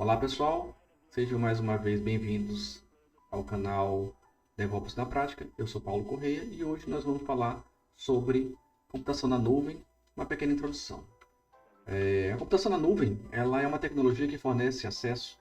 Olá pessoal, sejam mais uma vez bem-vindos ao canal DevOps na Prática. Eu sou Paulo Correia e hoje nós vamos falar sobre computação na nuvem, uma pequena introdução. A computação na nuvem ela é uma tecnologia que fornece acesso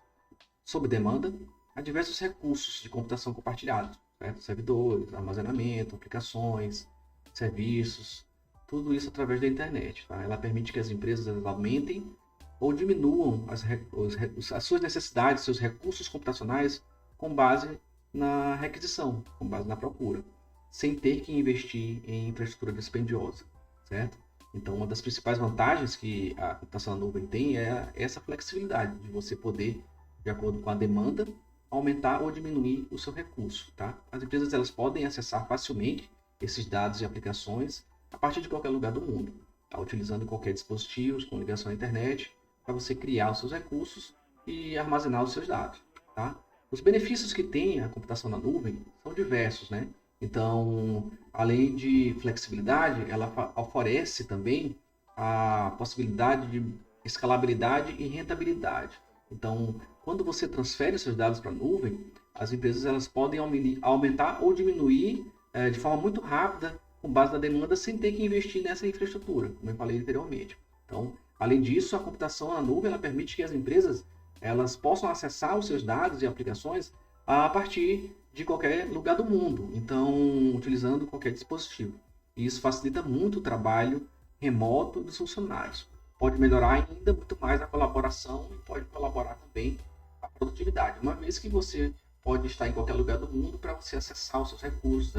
sob demanda a diversos recursos de computação compartilhados, certo? Servidores, armazenamento, aplicações, serviços, tudo isso através da internet. Tá? Ela permite que as empresas aumentem ou diminuam as suas necessidades, seus recursos computacionais com base na requisição, com base na procura, sem ter que investir em infraestrutura dispendiosa, certo? Então, uma das principais vantagens que a computação na nuvem tem é essa flexibilidade de você poder, de acordo com a demanda, aumentar ou diminuir o seu recurso, tá? As empresas elas podem acessar facilmente esses dados e aplicações a partir de qualquer lugar do mundo, tá? Utilizando qualquer dispositivo com ligação à internet para você criar os seus recursos e armazenar os seus dados, tá? Os benefícios que tem a computação na nuvem são diversos, né? Então, além de flexibilidade, ela oferece também a possibilidade de escalabilidade e rentabilidade. Então, quando você transfere seus dados para a nuvem, as empresas elas podem aumentar ou diminuir de forma muito rápida com base na demanda sem ter que investir nessa infraestrutura, como eu falei anteriormente. Então, além disso, a computação na nuvem ela permite que as empresas elas possam acessar os seus dados e aplicações a partir de qualquer lugar do mundo, então utilizando qualquer dispositivo. E isso facilita muito o trabalho remoto dos funcionários. Pode melhorar ainda muito mais a colaboração e pode colaborar também a produtividade, uma vez que você pode estar em qualquer lugar do mundo para você acessar os seus recursos,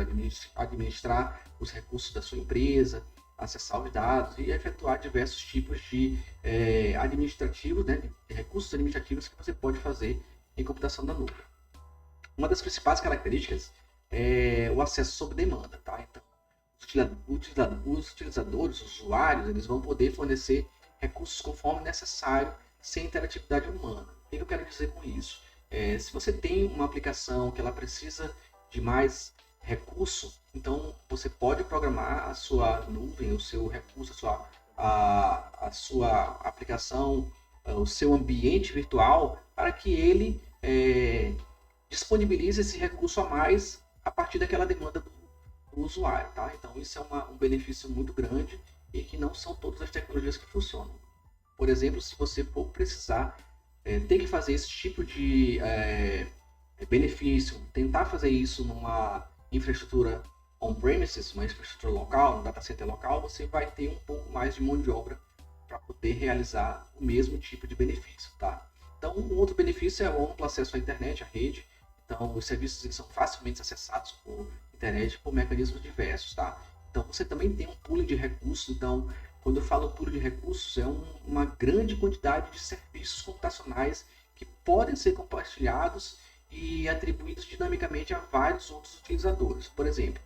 administrar os recursos da sua empresa, acessar os dados e efetuar diversos tipos de administrativos, né, de recursos administrativos que você pode fazer em computação da nuvem. Uma das principais características é o acesso sob demanda, tá? Então, os utilizadores, os usuários, eles vão poder fornecer recursos conforme necessário, sem interatividade humana. O que eu quero dizer com isso? Se você tem uma aplicação que ela precisa de mais recurso, então você pode programar a sua nuvem, o seu recurso, a sua aplicação, o seu ambiente virtual, para que ele disponibilize esse recurso a mais a partir daquela demanda do usuário. Tá? Então isso é um benefício muito grande e que não são todas as tecnologias que funcionam. Por exemplo, se você for precisar ter que fazer esse tipo de benefício, tentar fazer isso numa infraestrutura on-premises, uma infraestrutura local, um data center local, você vai ter um pouco mais de mão de obra para poder realizar o mesmo tipo de benefício. Tá? Então, um outro benefício é o amplo acesso à internet, à rede. Então, os serviços eles são facilmente acessados por internet por mecanismos diversos. Tá? Então, você também tem um pool de recursos. Então, quando eu falo pool de recursos, é uma grande quantidade de serviços computacionais que podem ser compartilhados e atribuídos dinamicamente a vários outros utilizadores. Por exemplo,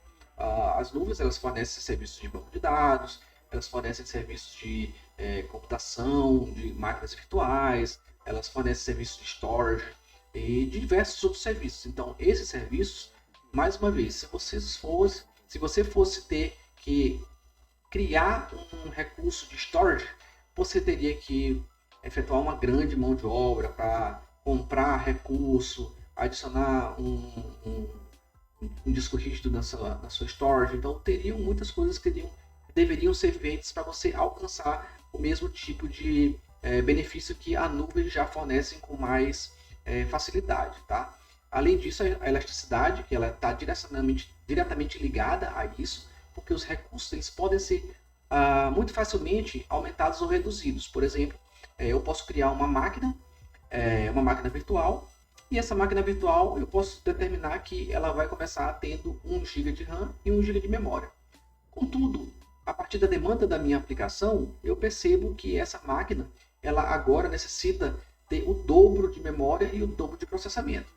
as nuvens elas fornecem serviços de banco de dados, elas fornecem serviços de computação, de máquinas virtuais, elas fornecem serviços de storage e diversos outros serviços. Então, esses serviços, mais uma vez, se você fosse ter que criar um recurso de storage, você teria que efetuar uma grande mão de obra para comprar recurso, adicionar um disco rígido na sua storage. Então, teriam muitas coisas que deveriam ser feitas para você alcançar o mesmo tipo de benefício que a nuvem já fornece com mais facilidade. Tá? Além disso, a elasticidade, que ela está diretamente ligada a isso, porque os recursos eles podem ser muito facilmente aumentados ou reduzidos. Por exemplo, eu posso criar uma máquina virtual, e essa máquina virtual eu posso determinar que ela vai começar tendo 1 GB de RAM e 1 GB de memória. Contudo, a partir da demanda da minha aplicação, eu percebo que essa máquina ela agora necessita ter o dobro de memória e o dobro de processamento.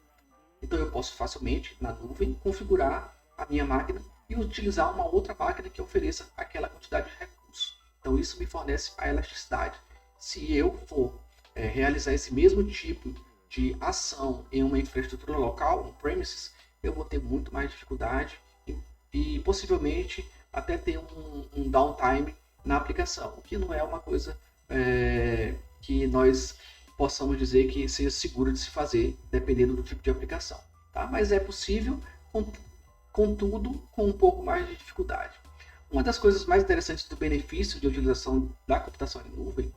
Então eu posso facilmente, na nuvem, configurar a minha máquina e utilizar uma outra máquina que ofereça aquela quantidade de recursos. Então isso me fornece a elasticidade. Se eu for realizar esse mesmo tipo de ação em uma infraestrutura local, on-premises, eu vou ter muito mais dificuldade e possivelmente até ter um downtime na aplicação, o que não é uma coisa que nós possamos dizer que seja seguro de se fazer, dependendo do tipo de aplicação. Tá? Mas é possível, contudo, com um pouco mais de dificuldade. Uma das coisas mais interessantes do benefício de utilização da computação em nuvem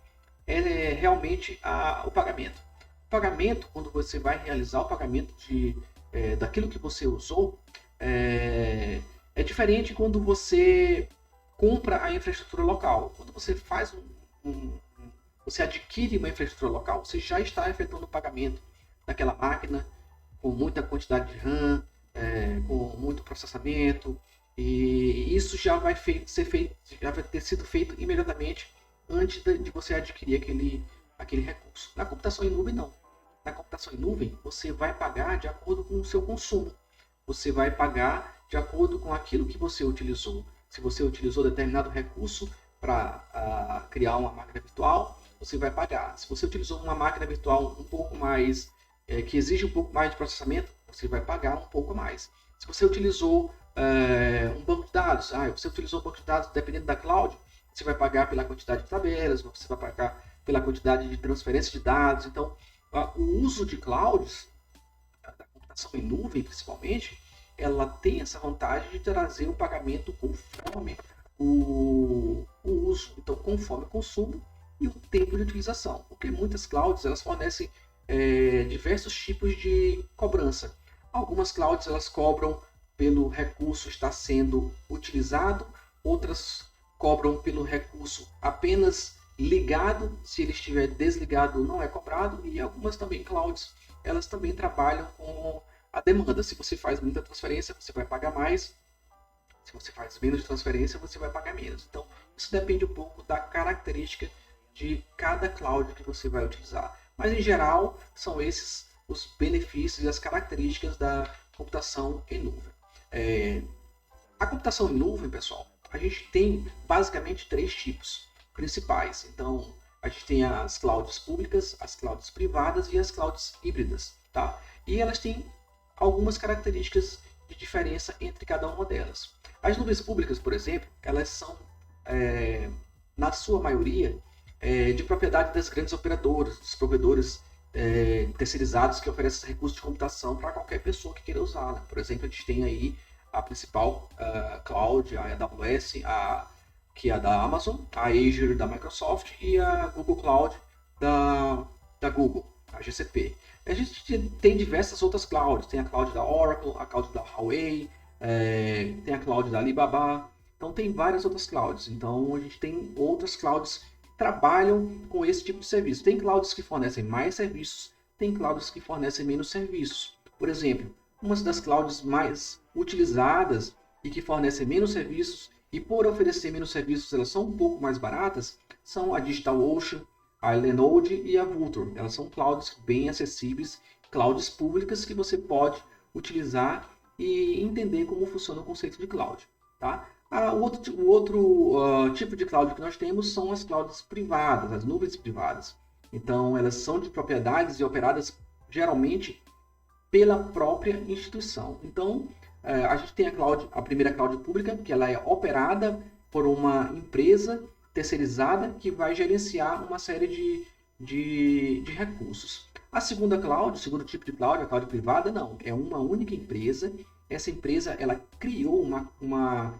é realmente o pagamento. O pagamento, quando você vai realizar o pagamento daquilo que você usou, é diferente quando você compra a infraestrutura local. Quando você faz você adquire uma infraestrutura local, você já está efetuando o pagamento daquela máquina com muita quantidade de RAM, com muito processamento, e isso já vai ter sido feito imediatamente antes de você adquirir aquele recurso. Na computação em nuvem, não. Na computação em nuvem, você vai pagar de acordo com o seu consumo. Você vai pagar de acordo com aquilo que você utilizou. Se você utilizou determinado recurso para criar uma máquina virtual, você vai pagar. Se você utilizou uma máquina virtual um pouco mais, que exige um pouco mais de processamento, você vai pagar um pouco mais. Se você utilizou um banco de dados, você utilizou um banco de dados dependendo da cloud, você vai pagar pela quantidade de tabelas, você vai pagar pela quantidade de transferência de dados. Então, o uso de clouds, da computação em nuvem principalmente, ela tem essa vantagem de trazer o pagamento conforme o uso, então conforme o consumo e o tempo de utilização, porque muitas clouds elas fornecem diversos tipos de cobrança. Algumas clouds elas cobram pelo recurso estar sendo utilizado, outras cobram pelo recurso apenas ligado, se ele estiver desligado não é cobrado, e algumas também clouds elas também trabalham com a demanda. Se você faz muita transferência, você vai pagar mais. Se você faz menos transferência, você vai pagar menos. Então, isso depende um pouco da característica de cada cloud que você vai utilizar. Mas, em geral, são esses os benefícios e as características da computação em nuvem. A computação em nuvem, pessoal, a gente tem basicamente 3 tipos principais. Então, a gente tem as clouds públicas, as clouds privadas e as clouds híbridas. Tá? E elas têm algumas características de diferença entre cada uma delas. As nuvens públicas, por exemplo, elas são, na sua maioria, de propriedade das grandes operadoras, dos provedores terceirizados que oferecem recursos de computação para qualquer pessoa que queira usar. Né? Por exemplo, a gente tem aí a principal cloud, a AWS, que é a da Amazon, a Azure da Microsoft e a Google Cloud da Google, a GCP. A gente tem diversas outras clouds, tem a cloud da Oracle, a cloud da Huawei, tem a cloud da Alibaba, então tem várias outras clouds. Então a gente tem outras clouds que trabalham com esse tipo de serviço. Tem clouds que fornecem mais serviços, tem clouds que fornecem menos serviços. Por exemplo, uma das clouds mais utilizadas e que fornecem menos serviços, e por oferecer menos serviços elas são um pouco mais baratas, são a DigitalOcean, a Linode e a Vultr. Elas são clouds bem acessíveis, clouds públicas que você pode utilizar e entender como funciona o conceito de cloud. Tá? O outro tipo de cloud que nós temos são as clouds privadas, as nuvens privadas. Então, elas são de propriedades e operadas geralmente pela própria instituição. Então, a gente tem a primeira cloud pública, que ela é operada por uma empresa terceirizada que vai gerenciar uma série de recursos. A segunda cloud, o segundo tipo de cloud, a cloud privada, não. É uma única empresa. Essa empresa ela criou uma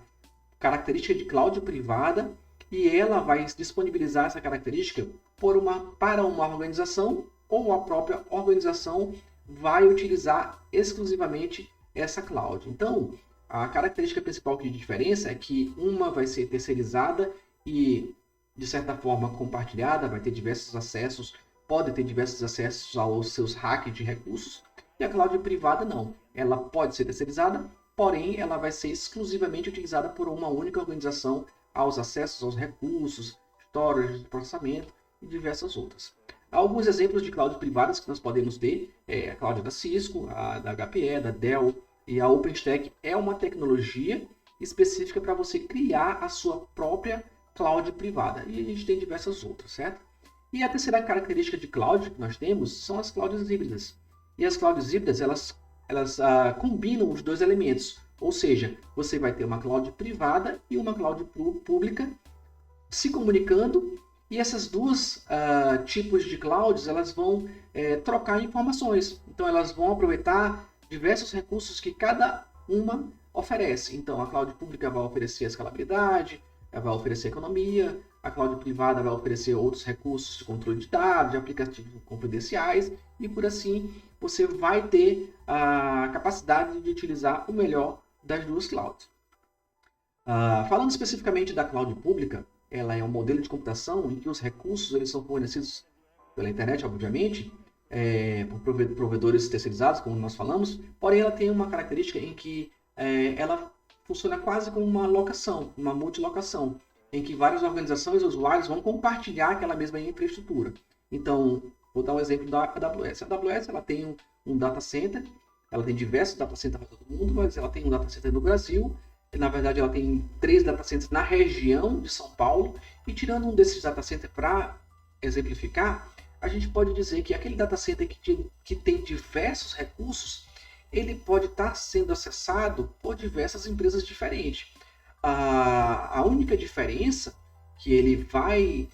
característica de cloud privada e ela vai disponibilizar essa característica para uma organização, ou a própria organização vai utilizar exclusivamente essa cloud. Então, a característica principal de diferença é que uma vai ser terceirizada e, de certa forma, compartilhada, vai ter diversos acessos, pode ter diversos acessos aos seus hacks de recursos, e a cloud privada não. Ela pode ser terceirizada, porém, ela vai ser exclusivamente utilizada por uma única organização aos acessos aos recursos, storage, processamento e diversas outras. Alguns exemplos de clouds privadas que nós podemos ter é a cloud da Cisco, a da HPE, da Dell e a OpenStack é uma tecnologia específica para você criar a sua própria cloud privada. E a gente tem diversas outras, certo? E a terceira característica de cloud que nós temos são as clouds híbridas. E as clouds híbridas, elas combinam os dois elementos. Ou seja, você vai ter uma cloud privada e uma cloud pública se comunicando E essas duas tipos de clouds, elas vão trocar informações. Então, elas vão aproveitar diversos recursos que cada uma oferece. Então, a cloud pública vai oferecer a escalabilidade, ela vai oferecer economia, a cloud privada vai oferecer outros recursos de controle de dados, de aplicativos confidenciais, e por assim você vai ter a capacidade de utilizar o melhor das duas clouds. Falando especificamente da cloud pública, ela é um modelo de computação em que os recursos eles são fornecidos pela internet, obviamente, por provedores terceirizados, como nós falamos, porém ela tem uma característica em que ela funciona quase como uma locação, uma multilocação, em que várias organizações e usuários vão compartilhar aquela mesma infraestrutura. Então, vou dar um exemplo da AWS. A AWS ela tem um data center, ela tem diversos data centers para todo mundo, mas ela tem um data center no Brasil. Na verdade, ela tem 3 data centers na região de São Paulo. E tirando um desses data centers para exemplificar, a gente pode dizer que aquele data center que tem diversos recursos, ele pode estar sendo acessado por diversas empresas diferentes. A única diferença que ele vai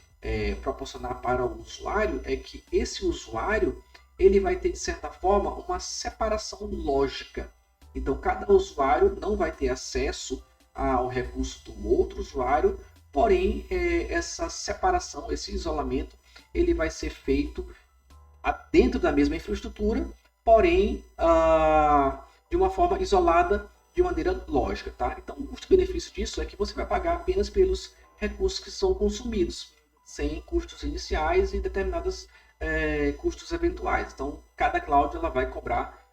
proporcionar para o usuário é que esse usuário ele vai ter, de certa forma, uma separação lógica. Então, cada usuário não vai ter acesso ao recurso do outro usuário, porém, essa separação, esse isolamento, ele vai ser feito dentro da mesma infraestrutura, porém, de uma forma isolada, de maneira lógica. Tá? Então, o custo-benefício disso é que você vai pagar apenas pelos recursos que são consumidos, sem custos iniciais e determinados custos eventuais. Então, cada cloud ela vai cobrar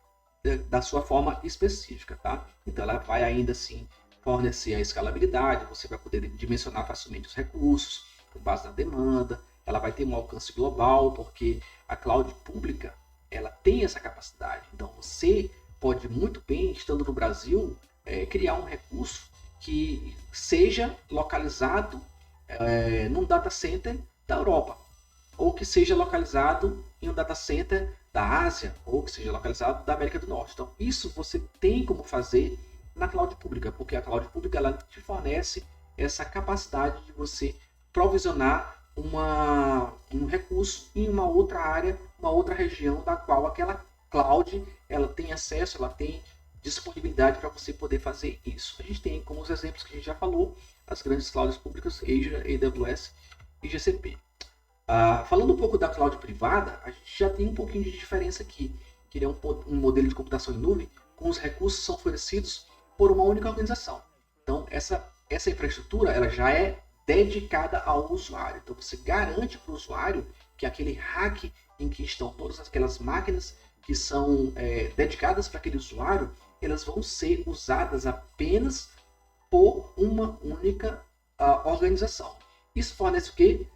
da sua forma específica, tá? Então ela vai ainda assim fornecer a escalabilidade, você vai poder dimensionar facilmente os recursos com base na demanda, ela vai ter um alcance global, porque a cloud pública ela tem essa capacidade. Então você pode muito bem, estando no Brasil, criar um recurso que seja localizado num data center da Europa, ou que seja localizado em um data center da Ásia, ou que seja localizado da América do Norte. Então, isso você tem como fazer na cloud pública, porque a cloud pública ela te fornece essa capacidade de você provisionar um recurso em uma outra área, uma outra região da qual aquela cloud ela tem acesso, ela tem disponibilidade para você poder fazer isso. A gente tem como os exemplos que a gente já falou, as grandes clouds públicas, Azure, AWS e GCP. Falando um pouco da cloud privada, a gente já tem um pouquinho de diferença aqui, que ele é um modelo de computação em nuvem, com os recursos que são oferecidos por uma única organização. Então, essa infraestrutura ela já é dedicada ao usuário. Então, você garante para o usuário que aquele rack em que estão todas aquelas máquinas que são dedicadas para aquele usuário, elas vão ser usadas apenas por uma única organização. Isso fornece o quê?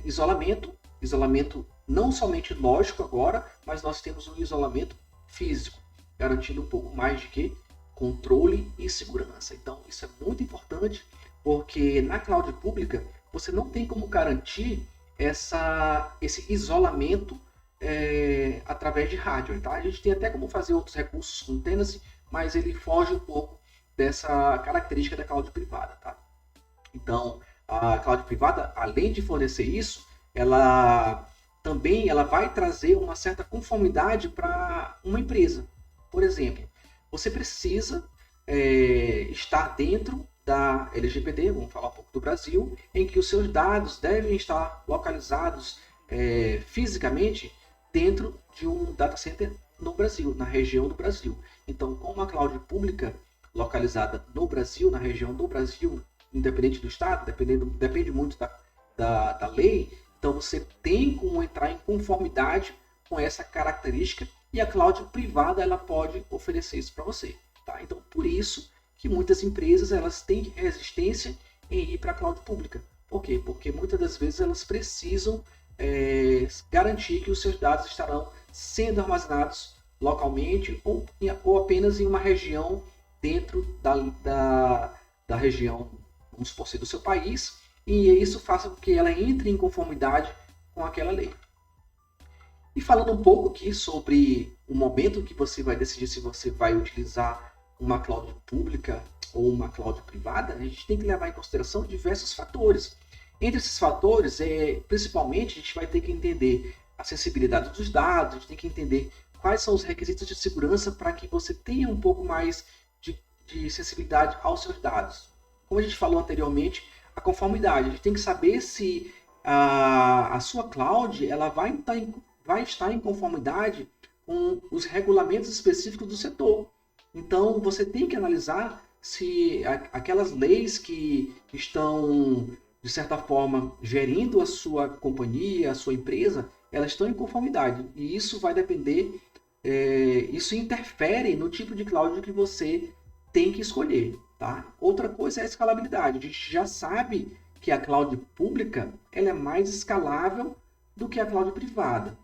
Isolamento não somente lógico agora, mas nós temos um isolamento físico, garantindo um pouco mais de quê? Controle e segurança. Então, isso é muito importante, porque na cloud pública você não tem como garantir esse isolamento através de hardware. Tá? A gente tem até como fazer outros recursos com tenancy, mas ele foge um pouco dessa característica da cloud privada. Tá? Então, a cloud privada, além de fornecer isso, ela vai trazer uma certa conformidade para uma empresa. Por exemplo, você precisa estar dentro da LGPD, vamos falar um pouco do Brasil, em que os seus dados devem estar localizados fisicamente dentro de um data center no Brasil, na região do Brasil. Então, com uma cloud pública localizada no Brasil, na região do Brasil, independente do estado, depende muito da lei, então você tem como entrar em conformidade com essa característica e a cloud privada ela pode oferecer isso para você. Tá? Então, por isso que muitas empresas elas têm resistência em ir para a cloud pública. Por quê? Porque muitas das vezes elas precisam garantir que os seus dados estarão sendo armazenados localmente ou apenas em uma região dentro da região, vamos supor, do seu país, e isso faça com que ela entre em conformidade com aquela lei. E falando um pouco aqui sobre o momento que você vai decidir se você vai utilizar uma cloud pública ou uma cloud privada, a gente tem que levar em consideração diversos fatores. Entre esses fatores, principalmente, a gente vai ter que entender a acessibilidade dos dados, a gente tem que entender quais são os requisitos de segurança para que você tenha um pouco mais de sensibilidade aos seus dados. Como a gente falou anteriormente, a conformidade. A gente tem que saber se a sua cloud ela vai estar em conformidade com os regulamentos específicos do setor. Então, você tem que analisar se aquelas leis que estão, de certa forma, gerindo a sua companhia, a sua empresa, elas estão em conformidade. E isso vai depender, isso interfere no tipo de cloud que você tem que escolher. Tá? Outra coisa é a escalabilidade. A gente já sabe que a cloud pública ela é mais escalável do que a cloud privada.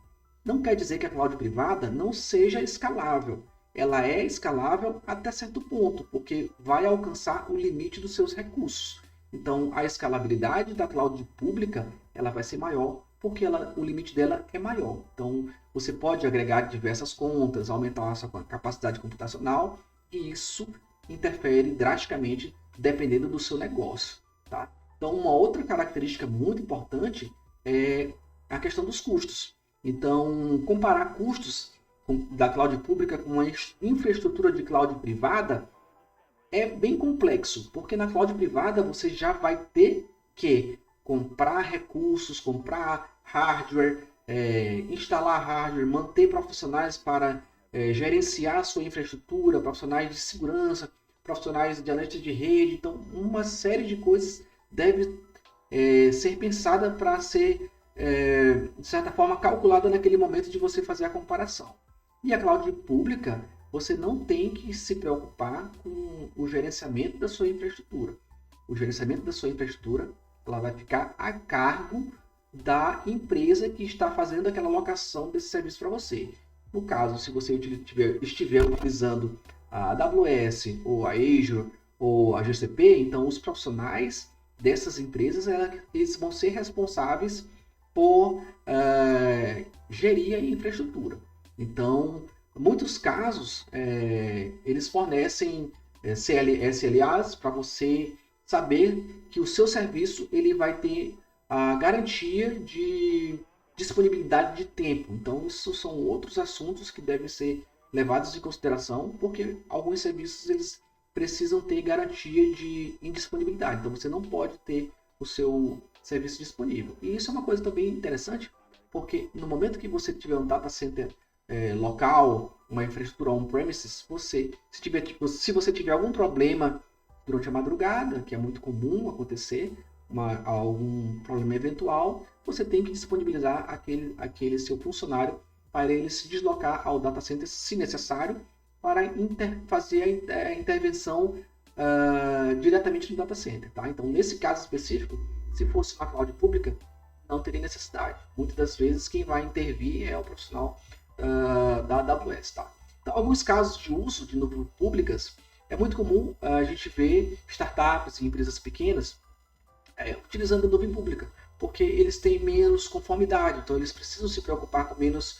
Não quer dizer que a cloud privada não seja escalável. Ela é escalável até certo ponto, porque vai alcançar o limite dos seus recursos. Então, a escalabilidade da cloud pública ela vai ser maior, porque o limite dela é maior. Então, você pode agregar diversas contas, aumentar a sua capacidade computacional, e isso interfere drasticamente dependendo do seu negócio. Tá? Então, uma outra característica muito importante é a questão dos custos. Então, comparar custos da cloud pública com uma infraestrutura de cloud privada é bem complexo, porque na cloud privada você já vai ter que comprar recursos, comprar hardware, instalar hardware, manter profissionais para gerenciar a sua infraestrutura, profissionais de segurança, profissionais de analista de rede. Então, uma série de coisas deve ser pensada para ser, de certa forma, calculada naquele momento de você fazer a comparação. E a cloud pública, você não tem que se preocupar com o gerenciamento da sua infraestrutura. O gerenciamento da sua infraestrutura ela vai ficar a cargo da empresa que está fazendo aquela locação desse serviço para você. No caso, se você estiver utilizando a AWS, ou a Azure, ou a GCP, então os profissionais dessas empresas eles vão ser responsáveis por gerir a infraestrutura. Então, em muitos casos, eles fornecem SLAs para você saber que o seu serviço ele vai ter a garantia de disponibilidade de tempo. Então, isso são outros assuntos que devem ser levados em consideração, porque alguns serviços eles precisam ter garantia de indisponibilidade. Então, você não pode ter o seu serviço disponível. E isso é uma coisa também interessante, porque no momento que você tiver um data center local, uma infraestrutura on-premises, se você tiver algum problema durante a madrugada, que é muito comum acontecer, algum problema eventual, você tem que disponibilizar aquele seu funcionário para ele se deslocar ao data center, se necessário, para fazer a intervenção diretamente no data center. Tá? Então, nesse caso específico, se fosse uma cloud pública, não teria necessidade. Muitas das vezes, quem vai intervir é o profissional da AWS. Tá? Então, alguns casos de uso de nuvens públicas, é muito comum a gente ver startups e empresas pequenas utilizando a nuvem pública, porque eles têm menos conformidade, então eles precisam se preocupar com menos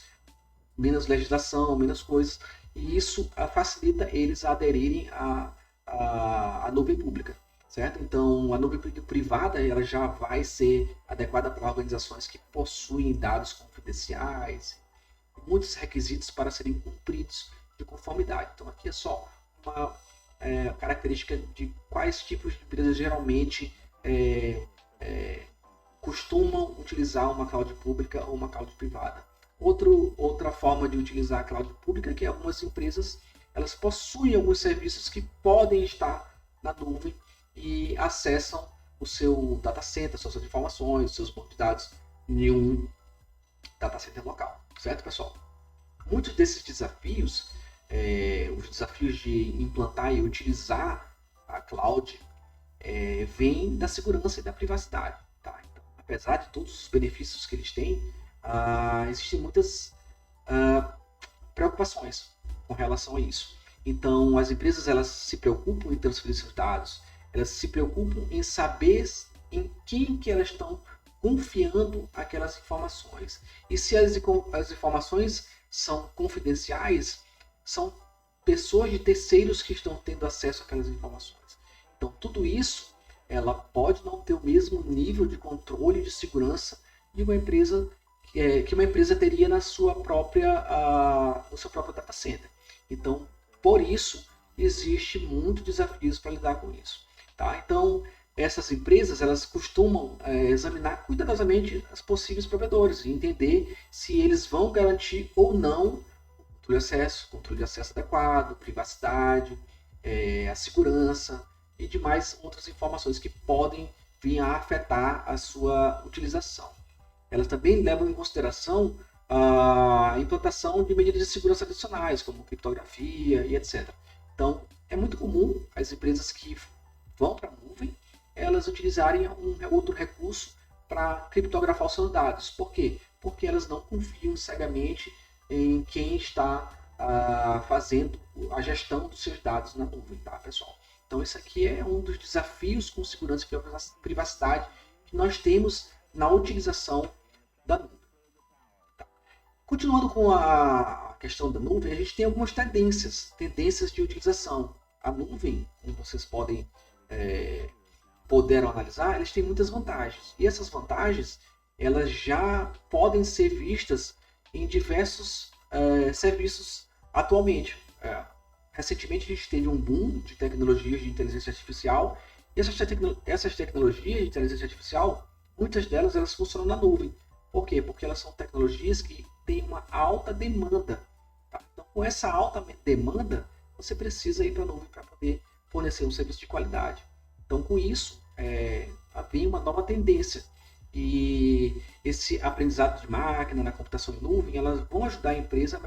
legislação, menos coisas, e isso facilita eles a aderirem à nuvem pública, certo? Então, a nuvem privada ela já vai ser adequada para organizações que possuem dados confidenciais, muitos requisitos para serem cumpridos de conformidade. Então, aqui é só uma característica de quais tipos de empresas geralmente costumam utilizar uma cloud pública ou uma cloud privada. Outra forma de utilizar a cloud pública é que algumas empresas elas possuem alguns serviços que podem estar na nuvem e acessam o seu data center, suas informações, seus bancos de dados em um data center local, certo, pessoal? Muitos desses desafios, os desafios de implantar e utilizar a cloud, vêm da segurança e da privacidade. Tá? Então, apesar de todos os benefícios que eles têm, existem muitas preocupações com relação a isso. Então, as empresas elas se preocupam em transferir seus dados, elas se preocupam em saber em quem que elas estão confiando aquelas informações. E se as informações são confidenciais, são pessoas de terceiros que estão tendo acesso àquelas informações. Então, tudo isso ela pode não ter o mesmo nível de controle de segurança de uma empresa que uma empresa teria no seu próprio data center. Então, por isso, existe muitos desafios para lidar com isso. Tá? Então, essas empresas elas costumam examinar cuidadosamente os possíveis provedores e entender se eles vão garantir ou não controle de acesso adequado, privacidade, a segurança e demais outras informações que podem vir a afetar a sua utilização. Elas também levam em consideração a implantação de medidas de segurança adicionais, como criptografia e etc. Então, é muito comum as empresas que vão para a nuvem, elas utilizarem um outro recurso para criptografar os seus dados. Por quê? Porque elas não confiam cegamente em quem está fazendo a gestão dos seus dados na nuvem, tá, pessoal? Então, isso aqui é um dos desafios com segurança e privacidade que nós temos na utilização da nuvem. Tá. Continuando com a questão da nuvem, a gente tem algumas tendências de utilização. A nuvem, como vocês puderam analisar, eles têm muitas vantagens. E essas vantagens, elas já podem ser vistas em diversos serviços atualmente. Recentemente a gente teve um boom de tecnologias de inteligência artificial e essas tecnologias de inteligência artificial, muitas delas elas funcionam na nuvem. Por quê? Porque elas são tecnologias que têm uma alta demanda. Tá? Então, com essa alta demanda, você precisa ir para a nuvem para poder fornecer um serviço de qualidade. Então, com isso, vem uma nova tendência. E esse aprendizado de máquina na computação em nuvem, elas vão ajudar a empresa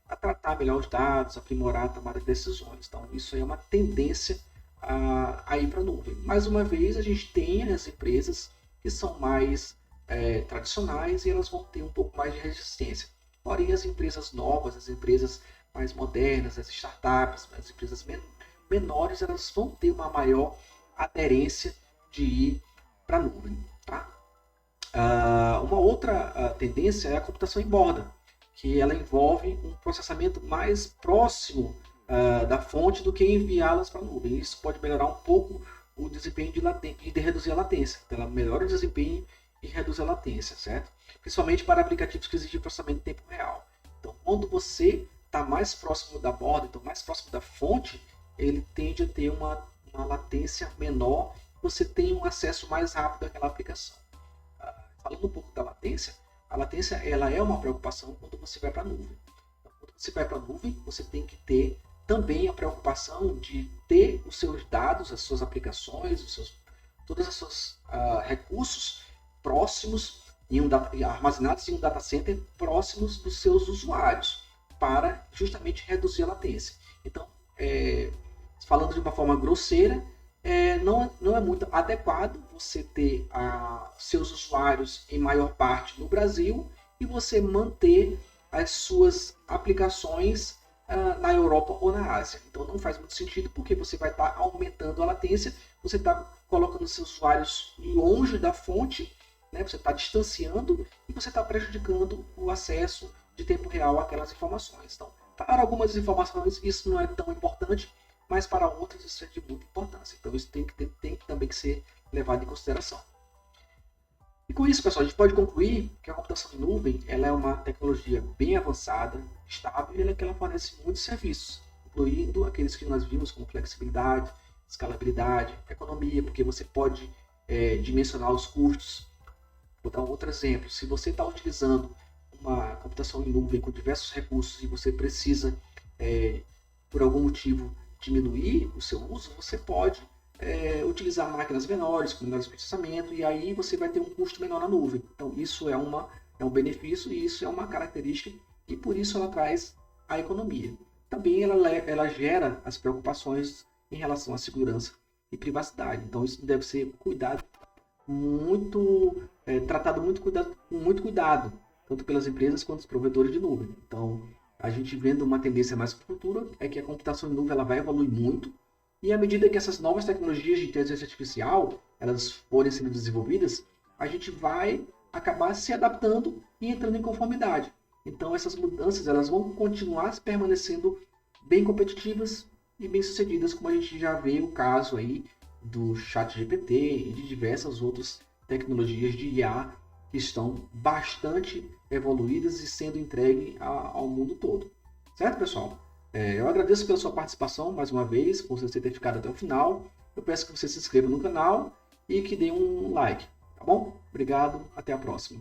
a tratar melhor os dados, aprimorar a tomada de decisões. Então, isso aí é uma tendência a ir para a nuvem. Mais uma vez, a gente tem as empresas que são mais tradicionais e elas vão ter um pouco mais de resistência. Porém, as empresas novas, as empresas mais modernas, as startups, as empresas menores, elas vão ter uma maior aderência de ir para a nuvem. Tá? Uma outra tendência é a computação em borda, que ela envolve um processamento mais próximo da fonte do que enviá-las para a nuvem. Isso pode melhorar um pouco o desempenho de reduzir a latência. Então, ela melhora o desempenho e reduz a latência, certo? Principalmente para aplicativos que exigem processamento em tempo real. Então, quando você está mais próximo da borda, então mais próximo da fonte, ele tende a ter uma latência menor, você tem um acesso mais rápido àquela aplicação. Falando um pouco da latência, a latência ela é uma preocupação quando você vai para a nuvem. Então, quando você vai para a nuvem, você tem que ter também a preocupação de ter os seus dados, as suas aplicações, todos os seus recursos próximos, armazenados em um data center próximos dos seus usuários, para justamente reduzir a latência. Então, falando de uma forma grosseira, não é muito adequado você ter seus usuários em maior parte no Brasil e você manter as suas aplicações na Europa ou na Ásia. Então não faz muito sentido, porque você vai estar aumentando a latência, você está colocando seus usuários longe da fonte, né? Você está distanciando e você está prejudicando o acesso de tempo real àquelas informações. Então, para algumas informações isso não é tão importante, mas para outras isso é de muita importância. Então isso tem também que ser levado em consideração. E com isso, pessoal, a gente pode concluir que a computação em nuvem ela é uma tecnologia bem avançada, estável e que ela fornece muitos serviços, incluindo aqueles que nós vimos como flexibilidade, escalabilidade, economia, porque você pode dimensionar os custos. Vou dar um outro exemplo. Se você está utilizando uma computação em nuvem com diversos recursos e você precisa, por algum motivo, diminuir o seu uso, você pode utilizar máquinas menores, com menores processamento, e aí você vai ter um custo menor na nuvem. Então isso é um benefício e isso é uma característica e por isso ela traz a economia. Também ela gera as preocupações em relação à segurança e privacidade. Então isso deve ser tratado com muito cuidado, tanto pelas empresas quanto os provedores de nuvem. Então, a gente vendo uma tendência mais para o futuro é que a computação em nuvem ela vai evoluir muito e à medida que essas novas tecnologias de inteligência artificial elas forem sendo desenvolvidas, a gente vai acabar se adaptando e entrando em conformidade. Então, essas mudanças elas vão continuar permanecendo bem competitivas e bem sucedidas, como a gente já vê o caso aí do ChatGPT e de diversas outras tecnologias de IA que estão bastante evoluídas e sendo entregue ao mundo todo. Certo, pessoal? Eu agradeço pela sua participação mais uma vez, por você ter ficado até o final. Eu peço que você se inscreva no canal e que dê um like, tá bom? Obrigado, até a próxima.